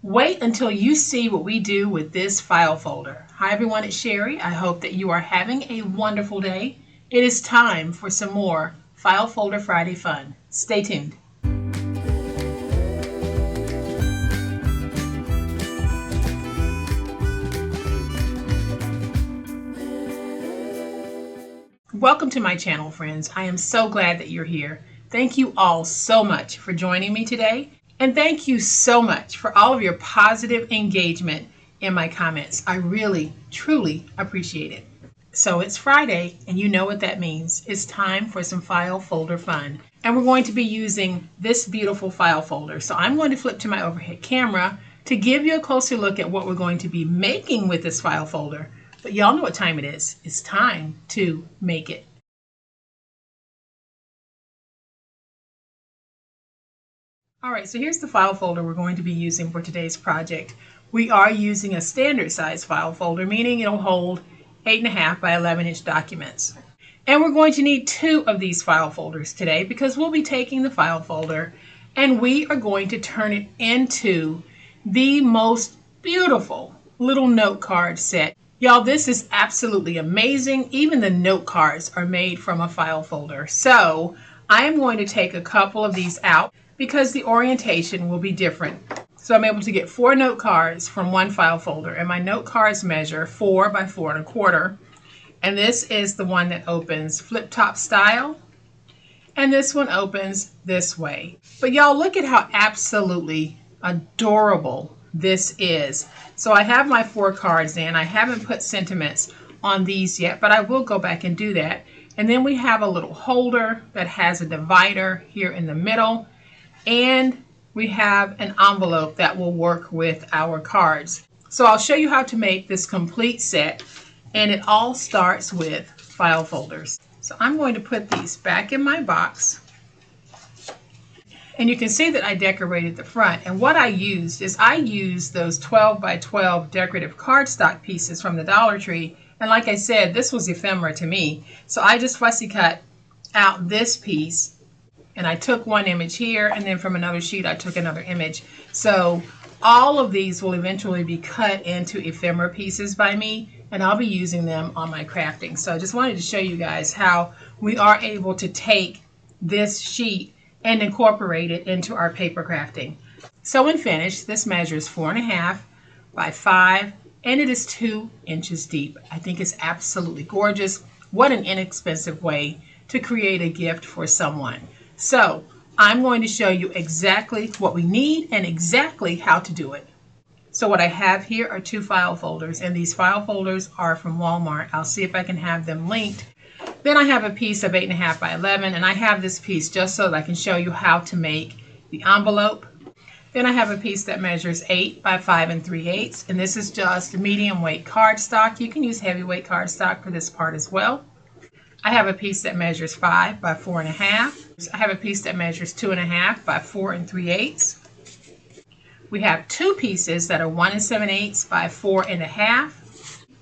Wait until you see what we do with this file folder. Hi everyone, it's Sherry. I hope that you are having a wonderful day. It is time for some more File Folder Friday fun. Stay tuned. Welcome to my channel, friends. I am so glad that you're here. Thank you all so much for joining me today. And thank you so much for all of your positive engagement in my comments. I really, truly appreciate it. So it's Friday, and you know what that means. It's time for some file folder fun. And we're going to be using this beautiful file folder. So I'm going to flip to my overhead camera to give you a closer look at what we're going to be making with this file folder. But y'all know what time it is. It's time to make it. All right, so here's the file folder we're going to be using for today's project. We are using a standard size file folder, meaning it'll hold 8.5 by 11-inch documents. And we're going to need 2 of these file folders today because we'll be taking the file folder and we are going to turn it into the most beautiful little note card set. Y'all, this is absolutely amazing. Even the note cards are made from a file folder. So I am going to take a couple of these out because the orientation will be different. So I'm able to get 4 note cards from one file folder, and my note cards measure 4 by 4 1/4. And this is the one that opens flip top style, and this one opens this way. But y'all, look at how absolutely adorable this is. So I have my 4 cards in. I haven't put sentiments on these yet, but I will go back and do that. And then we have a little holder that has a divider here in the middle. And we have an envelope that will work with our cards. So I'll show you how to make this complete set, and it all starts with file folders. So I'm going to put these back in my box, and you can see that I decorated the front. And what I used those 12 by 12 decorative cardstock pieces from the Dollar Tree, and like I said, this was ephemera to me, so I just fussy cut out this piece. And I took one image here, and then from another sheet I took another image. So all of these will eventually be cut into ephemera pieces by me, and I'll be using them on my crafting. So I just wanted to show you guys how we are able to take this sheet and incorporate it into our paper crafting. So when finished, this measures 4.5 by 5, and it is 2 inches deep. I think it's absolutely gorgeous. What an inexpensive way to create a gift for someone. So I'm going to show you exactly what we need and exactly how to do it. So what I have here are 2 file folders, and these file folders are from Walmart. I'll see if I can have them linked. Then I have a piece of 8.5 by 11, and I have this piece just so that I can show you how to make the envelope. Then I have a piece that measures 8 by 5 3/8, and this is just medium weight cardstock. You can use heavyweight cardstock for this part as well. I have a piece that measures 5 by 4 1/2. I have a piece that measures 2.5 by 4 3/8. We have 2 pieces that are 1 7/8 by 4 1/2.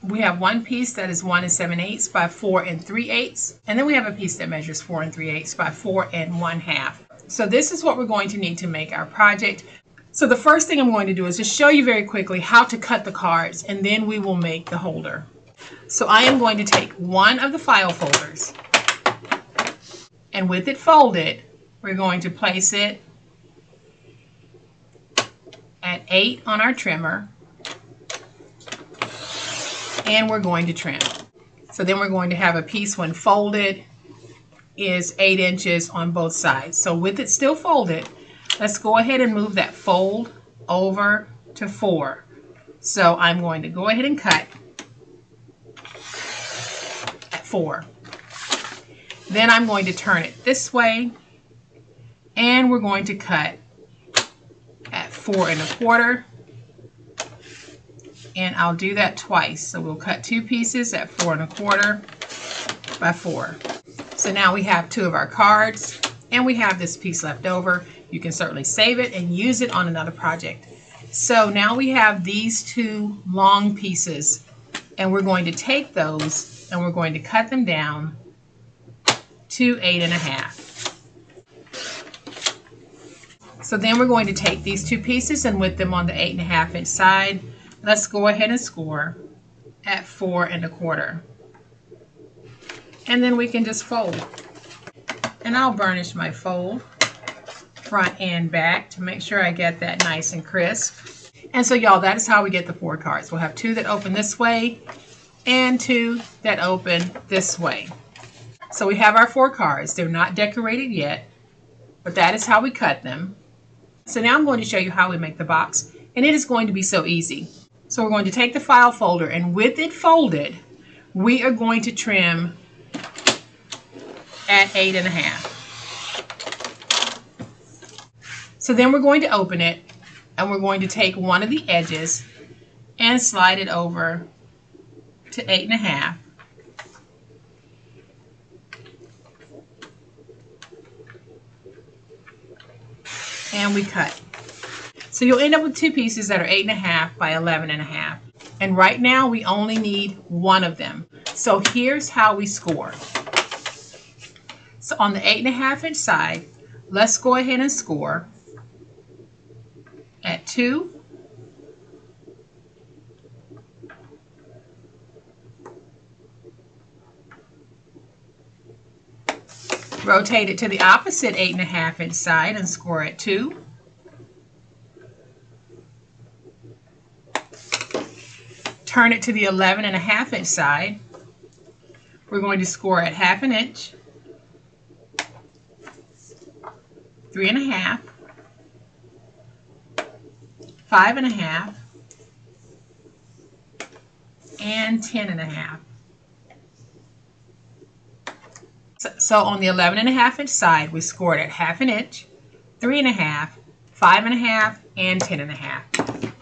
We have one piece that is 1 7/8 by 4 3/8. And then we have a piece that measures 4 3/8 by 4 1/2. So this is what we're going to need to make our project. So the first thing I'm going to do is just show you very quickly how to cut the cards, and then we will make the holder. So I am going to take one of the file folders, and with it folded, we're going to place it at 8 on our trimmer, and we're going to trim. So then we're going to have a piece when folded is 8 inches on both sides. So with it still folded, let's go ahead and move that fold over to 4. So I'm going to go ahead and cut 4. Then I'm going to turn it this way, and we're going to cut at 4 1/4, and I'll do that twice. So we'll cut 2 pieces at 4 1/4 by 4. So now we have 2 of our cards, and we have this piece left over. You can certainly save it and use it on another project. So now we have these 2 long pieces, and we're going to take those and we're going to cut them down to 8 1/2. So then we're going to take these two pieces and with them on the 8.5 inch side, let's go ahead and score at 4 1/4. And then we can just fold. And I'll burnish my fold front and back to make sure I get that nice and crisp. And so y'all, that is how we get the 4 cards. We'll have 2 that open this way and 2 that open this way. So we have our 4 cards. They're not decorated yet, but that is how we cut them. So now I'm going to show you how we make the box, and it is going to be so easy. So we're going to take the file folder, and with it folded, we are going to trim at 8.5. So then we're going to open it, and we're going to take one of the edges and slide it over to 8.5. And we cut. So you'll end up with 2 pieces that are 8.5 by 11.5. And right now we only need one of them. So here's how we score. So on the 8.5 inch side, let's go ahead and score at 2, rotate it to the opposite 8.5 inch side and score at 2. Turn it to the 11.5 inch side. We're going to score at 1/2 inch, 3.5, 5.5, and 10.5. So on the 11.5 inch side, we scored at 1/2 inch, 3.5, 5.5, and 10.5.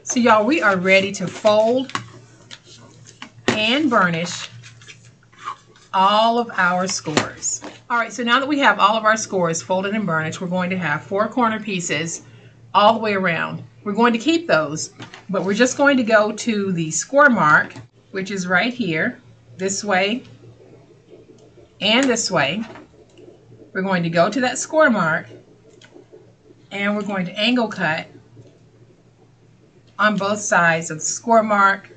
So y'all, we are ready to fold and burnish all of our scores. All right, so now that we have all of our scores folded and burnished, we're going to have 4 corner pieces all the way around. We're going to keep those, but we're just going to go to the score mark, which is right here, this way and this way. We're going to go to that score mark, and we're going to angle cut on both sides of the score mark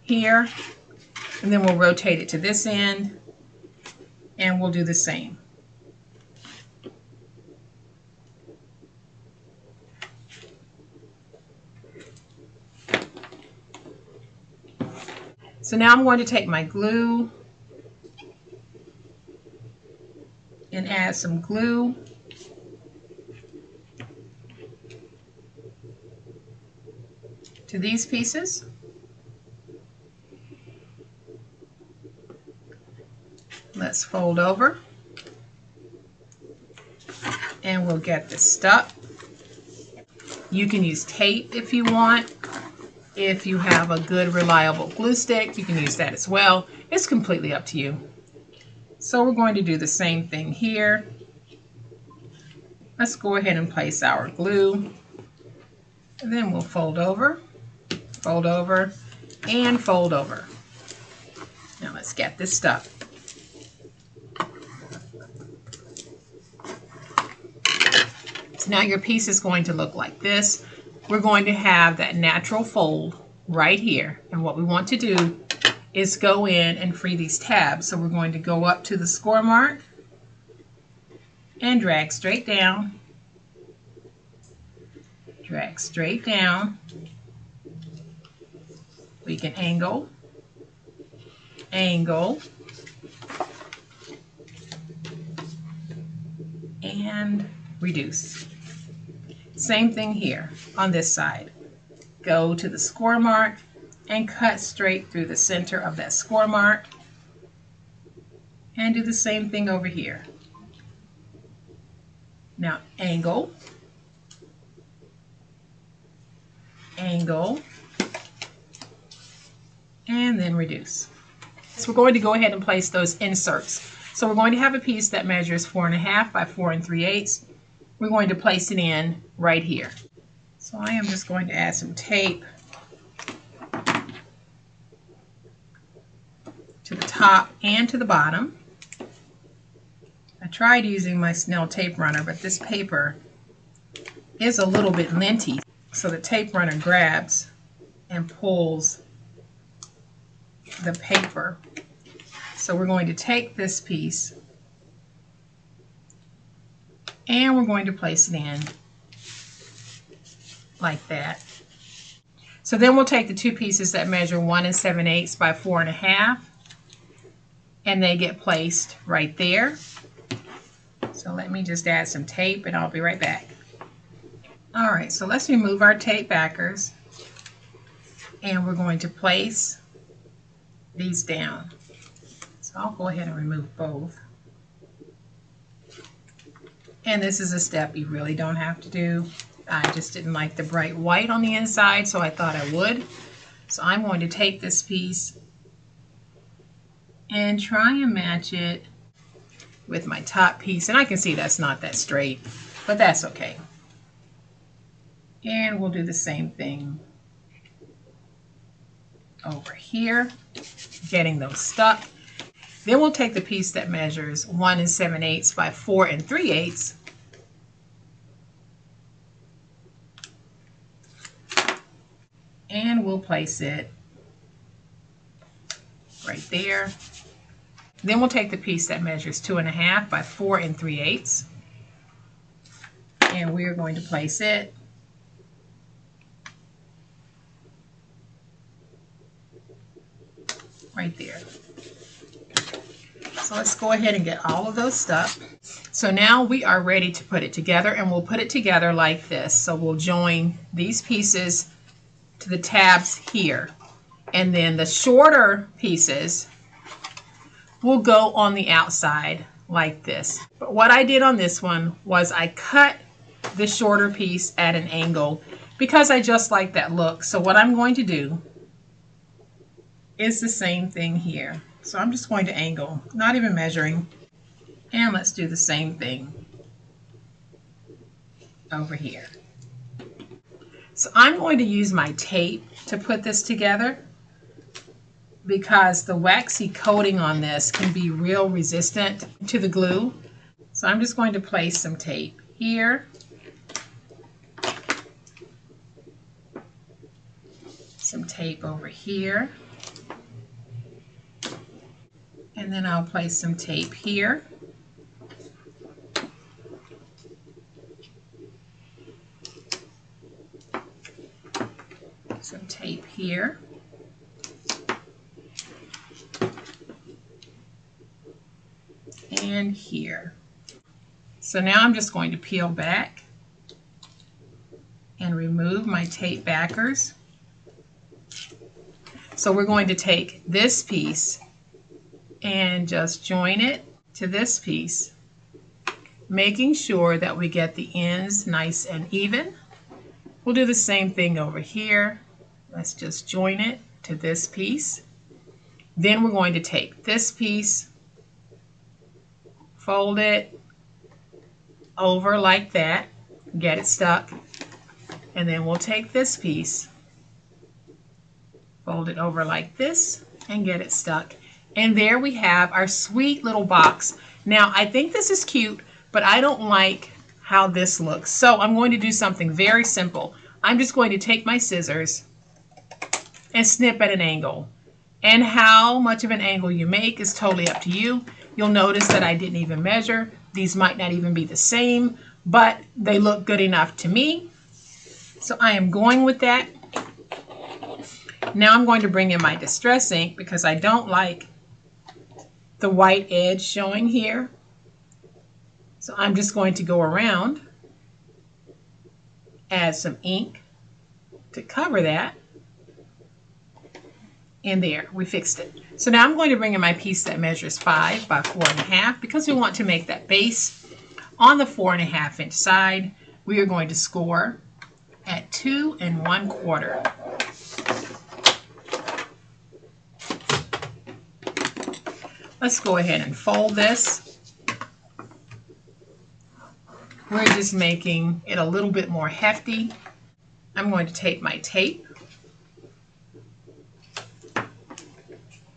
here, and then we'll rotate it to this end, and we'll do the same. So now I'm going to take my glue and add some glue. To these pieces. Let's fold over, and we'll get this stuck. You can use tape if you want. If you have a good reliable glue stick, you can use that as well. It's completely up to you. So we're going to do the same thing here. Let's go ahead and place our glue, and then we'll fold over, and fold over. Now let's get this stuck. So now your piece is going to look like this. We're going to have that natural fold right here, and what we want to do is go in and free these tabs. So we're going to go up to the score mark and drag straight down, drag straight down. We can angle, angle, and reduce. Same thing here on this side. Go to the score mark and cut straight through the center of that score mark, and do the same thing over here. Now angle, angle, and then reduce. So we're going to go ahead and place those inserts. So we're going to have a piece that measures 4.5 by 4 3/8. We're going to place it in right here. So I am just going to add some tape to the top and to the bottom. I tried using my Snell tape runner, but this paper is a little bit linty, so the tape runner grabs and pulls the paper. So we're going to take this piece and we're going to place it in like that. So then we'll take the two pieces that measure 1 7/8 by 4 1/2, and they get placed right there. So let me just add some tape and I'll be right back. All right, so let's remove our tape backers and we're going to place these down. So I'll go ahead and remove both. And this is a step you really don't have to do. I just didn't like the bright white on the inside, so I thought I would. So I'm going to take this piece and try and match it with my top piece. And I can see that's not that straight, but that's okay. And we'll do the same thing over here, getting those stuck. Then we'll take the piece that measures 1 7/8 by 4 3/8. And we'll place it right there. Then we'll take the piece that measures 2 1/2 by 4 3/8. And we are going to place it right there. So let's go ahead and get all of those stuck. So now we are ready to put it together, and we'll put it together like this. So we'll join these pieces to the tabs here, and then the shorter pieces will go on the outside like this. But what I did on this one was I cut the shorter piece at an angle because I just like that look. So what I'm going to do is the same thing here. So I'm just going to angle, not even measuring, and let's do the same thing over here. So I'm going to use my tape to put this together because the waxy coating on this can be real resistant to the glue. So I'm just going to place some tape here, some tape over here, and then I'll place some tape here. Some tape here. And here. So now I'm just going to peel back and remove my tape backers. So we're going to take this piece and just join it to this piece, making sure that we get the ends nice and even. We'll do the same thing over here. Let's just join it to this piece. Then we're going to take this piece, fold it over like that, get it stuck, and then we'll take this piece, fold it over like this, and get it stuck. And there we have our sweet little box. Now I think this is cute, but I don't like how this looks. So I'm going to do something very simple. I'm just going to take my scissors and snip at an angle. And how much of an angle you make is totally up to you. You'll notice that I didn't even measure. These might not even be the same, but they look good enough to me. So I am going with that. Now I'm going to bring in my Distress ink because I don't like the white edge showing here. So I'm just going to go around, add some ink to cover that. And there, we fixed it. So now I'm going to bring in my piece that measures 5 by 4 1/2 because we want to make that base. On the 4 1/2 inch side, we are going to score at 2 1/4. Let's go ahead and fold this. We're just making it a little bit more hefty. I'm going to take my tape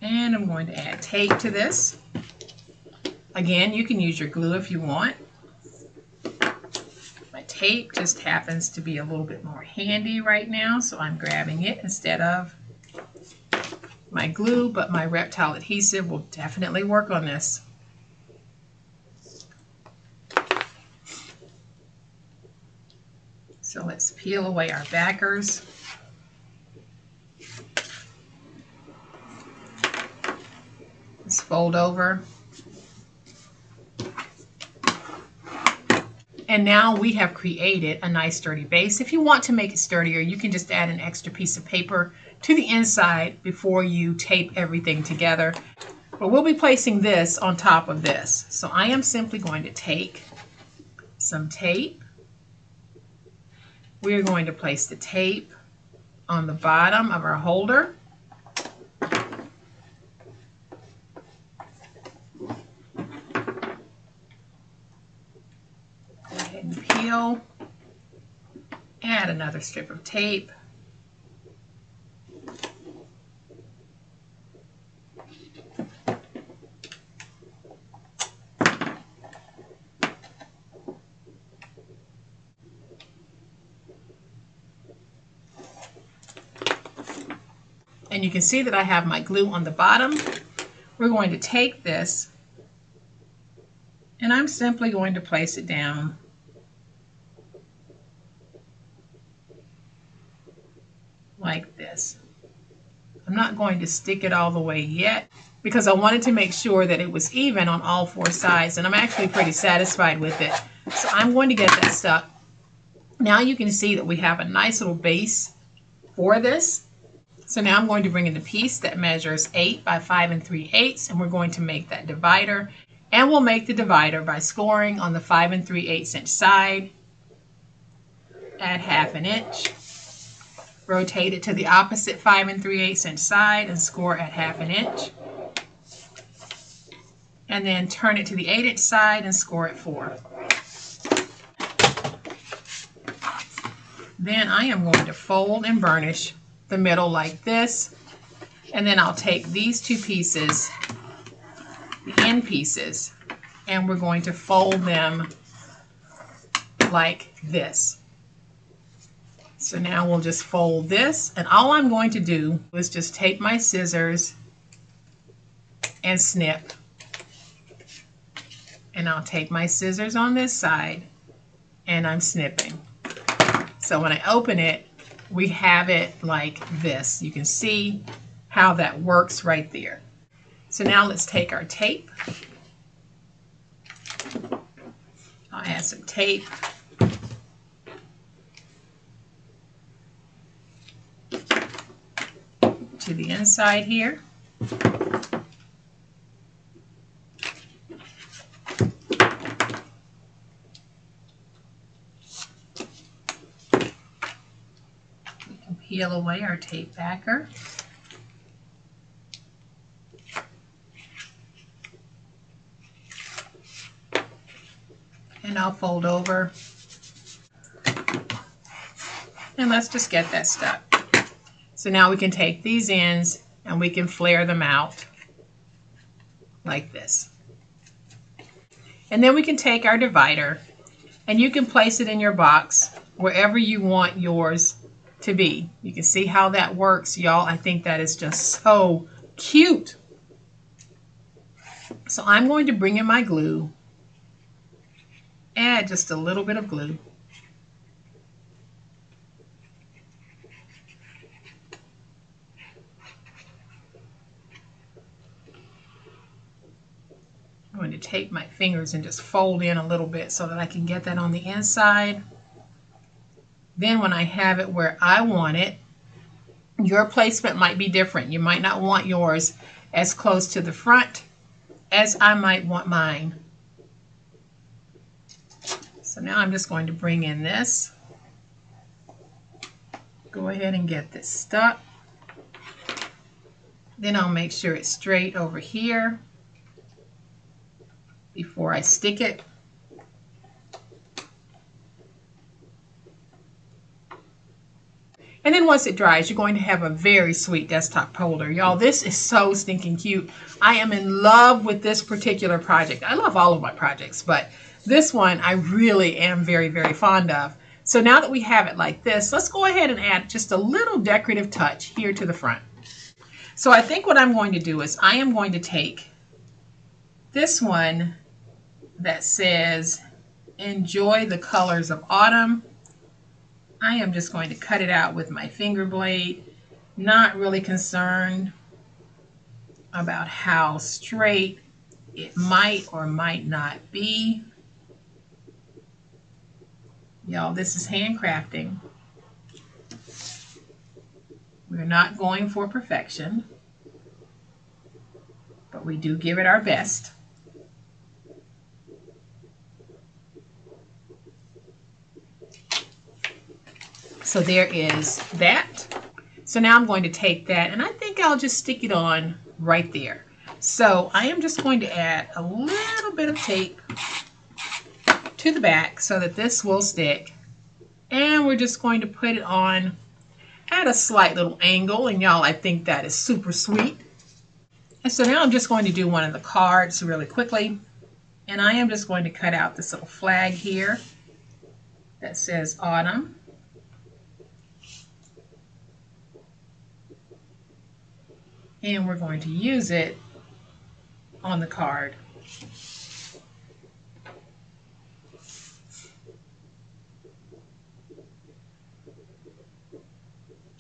and I'm going to add tape to this Again, you can use your glue if you want. My tape just happens to be a little bit more handy right now, so I'm grabbing it instead of my glue, but my Reptile adhesive will definitely work on this. So let's peel away our backers. Let's fold over. And now we have created a nice sturdy base. If you want to make it sturdier, you can just add an extra piece of paper to the inside before you tape everything together. But we'll be placing this on top of this. So I am simply going to take some tape. We're going to place the tape on the bottom of our holder. Peel, add another strip of tape, and you can see that I have my glue on the bottom. We're going to take this and I'm simply going to place it down like this. I'm not going to stick it all the way yet because I wanted to make sure that it was even on all four sides, and I'm actually pretty satisfied with it. So I'm going to get that stuck. Now you can see that we have a nice little base for this. So now I'm going to bring in the piece that measures 8 by 5 3/8, and we're going to make that divider. And we'll make the divider by scoring on the 5 3/8 inch side, add 1/2 inch. Rotate it to the opposite 5 3/8 inch side and score at 1/2 inch. And then turn it to the 8 inch side and score at 4. Then I am going to fold and burnish the middle like this. And then I'll take these two pieces, the end pieces, and we're going to fold them like this. So now we'll just fold this, and all I'm going to do is just take my scissors and snip. And I'll take my scissors on this side and I'm snipping. So when I open it, we have it like this. You can see how that works right there. So now let's take our tape. I'll add some tape. To the inside here. We can peel away our tape backer. And I'll fold over. And let's just get that stuck. So now we can take these ends and we can flare them out like this. And then we can take our divider and you can place it in your box wherever you want yours to be. You can see how that works, y'all. I think that is just so cute. So I'm going to bring in my glue, add just a little bit of glue. I'm going to take my fingers and just fold in a little bit so that I can get that on the inside. Then when I have it where I want it, your placement might be different. You might not want yours as close to the front as I might want mine. So now I'm just going to bring in this. Go ahead and get this stuck. Then I'll make sure it's straight over here before I stick it. And then once it dries, you're going to have a very sweet desktop holder. Y'all, this is so stinking cute. I am in love with this particular project. I love all of my projects, but this one I really am very, very fond of. So now that we have it like this, let's go ahead and add just a little decorative touch here to the front. So I think what I'm going to do is I am going to take this one that says, "Enjoy the colors of autumn." I am just going to cut it out with my finger blade, not really concerned about how straight it might or might not be. Y'all, this is handcrafting. We're not going for perfection, but we do give it our best. So there is that. So now I'm going to take that and I think I'll just stick it on right there. So I am just going to add a little bit of tape to the back so that this will stick. And we're just going to put it on at a slight little angle. And y'all, I think that is super sweet. And so now I'm just going to do one of the cards really quickly. And I am just going to cut out this little flag here that says autumn. And we're going to use it on the card.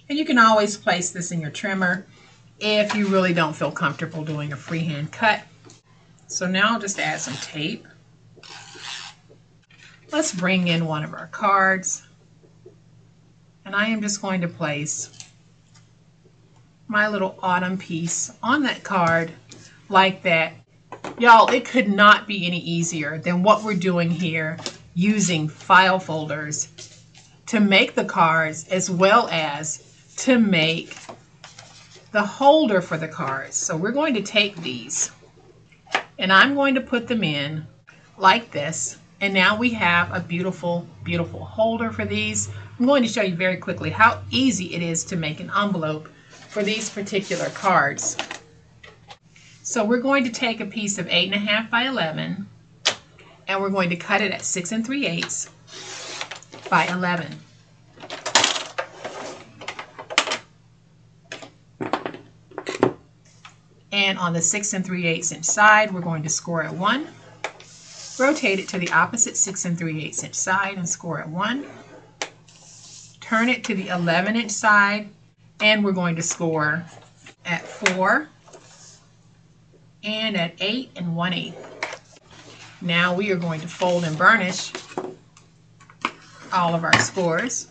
And you can always place this in your trimmer if you really don't feel comfortable doing a freehand cut. So now I'll just add some tape. Let's bring in one of our cards. And I am just going to place my little autumn piece on that card like that. Y'all, it could not be any easier than what we're doing here using file folders to make the cards as well as to make the holder for the cards. So we're going to take these and I'm going to put them in like this. And now we have a beautiful, beautiful holder for these. I'm going to show you very quickly how easy it is to make an envelope for these particular cards. So we're going to take a piece of 8.5 by 11 and we're going to cut it at 6 3/8 by 11. And on the 6 3/8 inch side, we're going to score at 1. Rotate it to the opposite 6 3/8 inch side and score at 1. Turn it to the 11 inch side and we're going to score at 4 and at 8 1/8. Now we are going to fold and burnish all of our scores.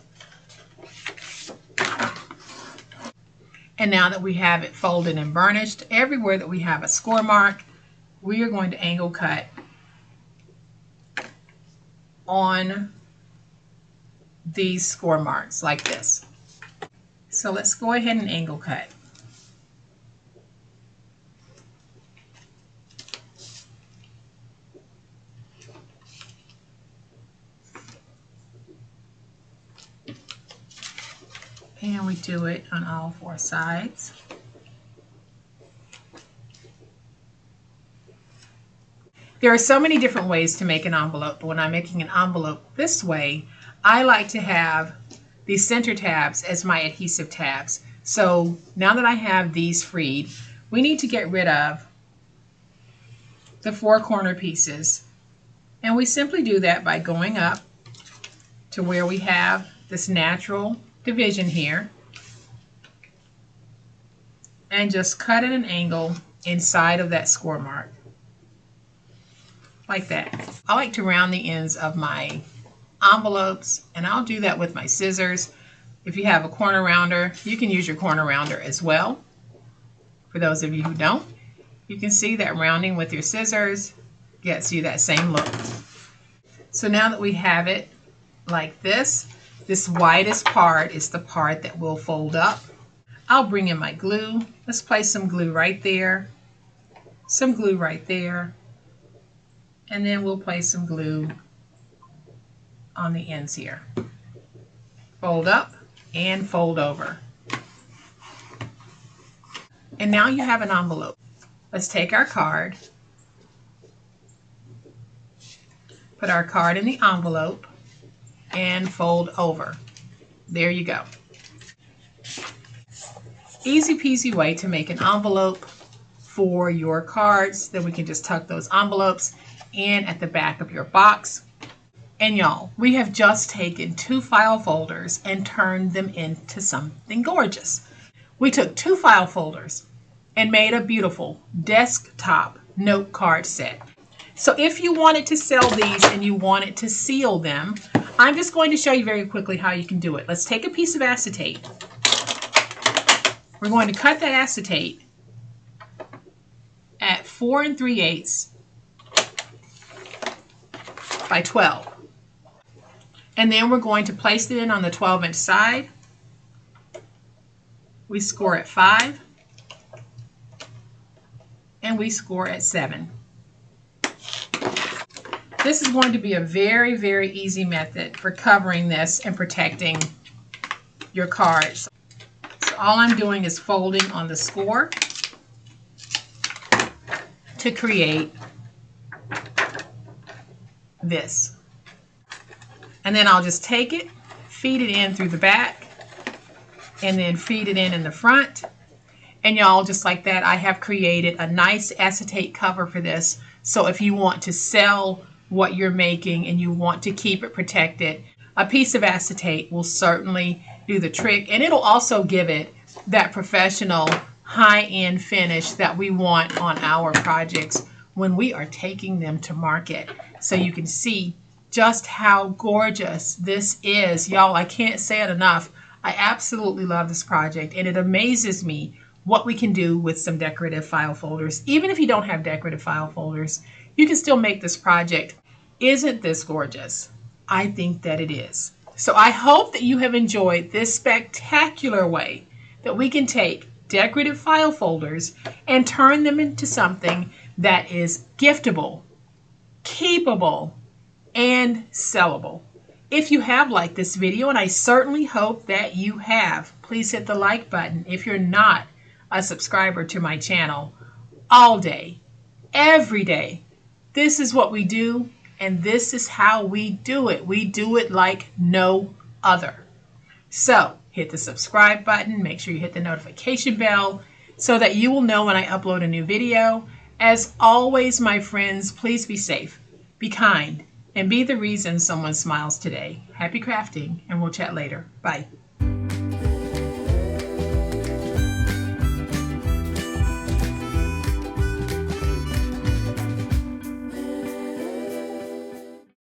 And now that we have it folded and burnished, everywhere that we have a score mark, we are going to angle cut on these score marks like this. So let's go ahead and angle cut. And we do it on all 4 sides. There are so many different ways to make an envelope, but when I'm making an envelope this way, I like to have these center tabs as my adhesive tabs. So now that I have these freed, we need to get rid of the 4 corner pieces. And we simply do that by going up to where we have this natural division here and just cut at an angle inside of that score mark like that. I like to round the ends of my envelopes and I'll do that with my scissors. If you have a corner rounder, you can use your corner rounder as well. For those of you who don't, you can see that rounding with your scissors gets you that same look. So now that we have it like this widest part is the part that will fold up. I'll bring in my glue. Let's place some glue right there, some glue right there, and then we'll place some glue on the ends here. Fold up, and fold over. And now you have an envelope. Let's take our card, put our card in the envelope, and fold over. There you go. Easy peasy way to make an envelope for your cards. Then we can just tuck those envelopes in at the back of your box. And y'all, we have just taken 2 file folders and turned them into something gorgeous. We took 2 file folders and made a beautiful desktop note card set. So if you wanted to sell these and you wanted to seal them, I'm just going to show you very quickly how you can do it. Let's take a piece of acetate. We're going to cut that acetate at 4 3/8 by 12. And then we're going to place it in on the 12-inch side. We score at 5. And we score at 7. This is going to be a very, very easy method for covering this and protecting your cards. So all I'm doing is folding on the score to create this. And then I'll just take it, feed it in through the back, and then feed it in the front. And y'all, just like that, I have created a nice acetate cover for this. So if you want to sell what you're making and you want to keep it protected, a piece of acetate will certainly do the trick. And it'll also give it that professional high-end finish that we want on our projects when we are taking them to market. So you can see just how gorgeous this is. Y'all, I can't say it enough. I absolutely love this project, and it amazes me what we can do with some decorative file folders. Even if you don't have decorative file folders, you can still make this project. Isn't this gorgeous? I think that it is. So I hope that you have enjoyed this spectacular way that we can take decorative file folders and turn them into something that is giftable, keepable, and sellable. If you have liked this video, and I certainly hope that you have, please hit the like button. If you're not a subscriber to my channel, all day, every day, this is what we do, and this is how we do it. We do it like no other. So hit the subscribe button, make sure you hit the notification bell so that you will know when I upload a new video. As always, my friends, please be safe, be kind, and be the reason someone smiles today. Happy crafting, and we'll chat later. Bye.